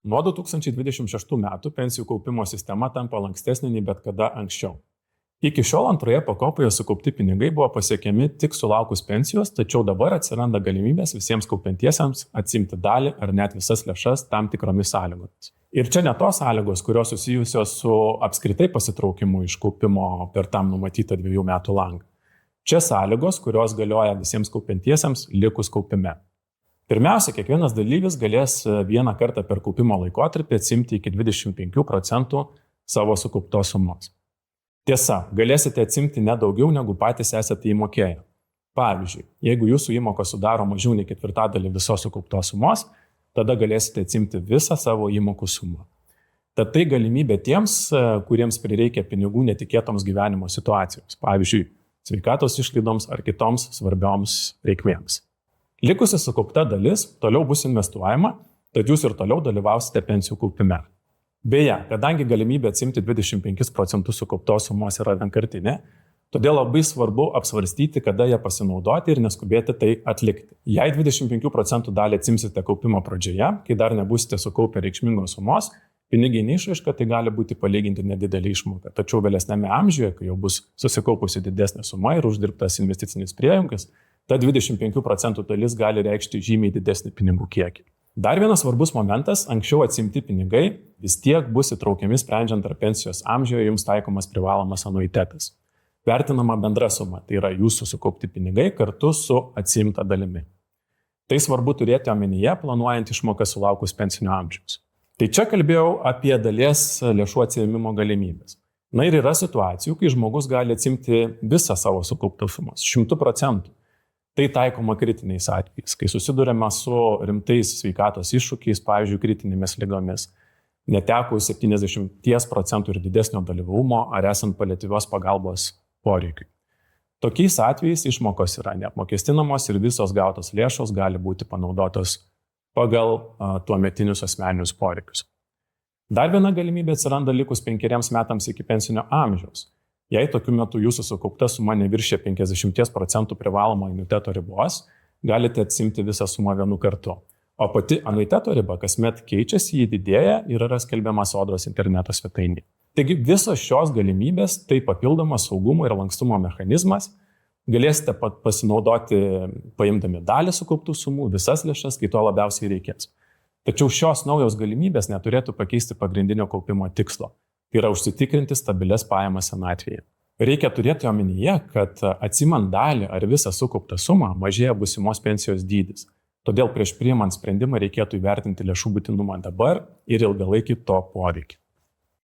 Nuo 2026 metų pensijų kaupimo sistema tampa lankstesnė nei bet kada anksčiau. Iki šiol antroje pakopoje sukaupti pinigai buvo pasiekiami tik sulaukus pensijos, tačiau dabar atsiranda galimybės visiems kaupiantiesiems atsimti dalį ar net visas lėšas tam tikromis sąlygomis. Ir čia ne tos sąlygos, kurios susijusios su apskritai pasitraukimu iš kaupimo per tam numatytą 2 metų langą. Čia sąlygos, kurios galioja visiems kaupiantiesiems likus kaupime. Pirmiausia, kiekvienas dalyvis galės vieną kartą per kaupimo laikotarpį atsimti iki 25% savo sukauptos sumos. Tiesa, galėsite atsimti ne daugiau negu patys esate įmokėję. Pavyzdžiui, jeigu jūsų įmoka sudaro mažiau nei 1/4 visos sukauptos sumos, tada galėsite atsimti visą savo įmokų sumą. Tad tai galimybė tiems, kuriems prireikia pinigų netikėtoms gyvenimo situacijoms, pavyzdžiui, sveikatos išlaidoms ar kitoms svarbioms reikmėms. Likusi sukaupta dalis toliau bus investuojama, tad jūs ir toliau dalyvausite pensijų kaupime. Beje, kadangi galimybė atsimti 25% sukauptos sumos yra vienkartinė, todėl labai svarbu apsvarstyti, kada ją pasinaudoti ir neskubėti tai atlikti. Jei 25% dalį atsimsite kaupimo pradžioje, kai dar nebūsite sukaupę reikšmingos sumos, piniginė išraiška tai gali būti palyginti nedidelė išmoka. Tačiau vėlesnėme amžiuje, kai jau bus susikaupusi didesnė suma ir uždirbtas investicinis priejungis, ta 25% dalis gali reikšti žymiai didesnį pinigų kiekį. Dar vienas svarbus momentas, anksčiau atsimti pinigai vis tiek bus įtraukiami sprendžiant ar pensijos amžiuje jums taikomas privalomas anuitetas. Vertinama bendra suma, tai yra jūsų sukaupti pinigai kartu su atsimta dalimi. Tai svarbu turėti omenyje, planuojant išmoką sulaukus pensinio amžiaus. Tai čia kalbėjau apie dalies lėšų atsiėmimo galimybės. Na ir yra situacijų, kai žmogus gali atsimti visą savo sukauptos sumos, 100%. Tai taikoma kritiniais atvejais, kai susidurėme su rimtais sveikatos iššūkiais, pavyzdžiui, kritinėmis ligomis, netekus 70% ir didesnio dalyvumo ar esant paliatyvios pagalbos poreikiui. Tokiais atvejais išmokos yra neapmokestinamos ir visos gautos lėšos gali būti panaudotos pagal tuometinius asmeninius poreikius. Dar viena galimybė atsiranda likus 5 metams iki pensinio amžiaus. Jei tokiu metu jūsų sukaupta suma neviršė 50% privalomo anuiteto ribos, galite atsimti visą sumą vienu kartu. O pati anuiteto riba kasmet keičiasi, ji didėja ir yra skelbiama Sodros interneto svetainėje. Taigi visos šios galimybės tai papildomas saugumo ir lankstumo mechanizmas. Galėsite pasinaudoti paimdami dalį sukauptų sumų, visas lėšas, kai to labiausiai reikės. Tačiau šios naujos galimybės neturėtų pakeisti pagrindinio kaupimo tikslo. Tai yra užsitikrinti stabilias pajamas senatvėje. Reikia turėti omenyje, kad atsimant dalį ar visą sukauptą sumą mažėja būsimos pensijos dydis. Todėl prieš priimant sprendimą reikėtų įvertinti lėšų būtinumą dabar ir ilgalaikį to poreikį.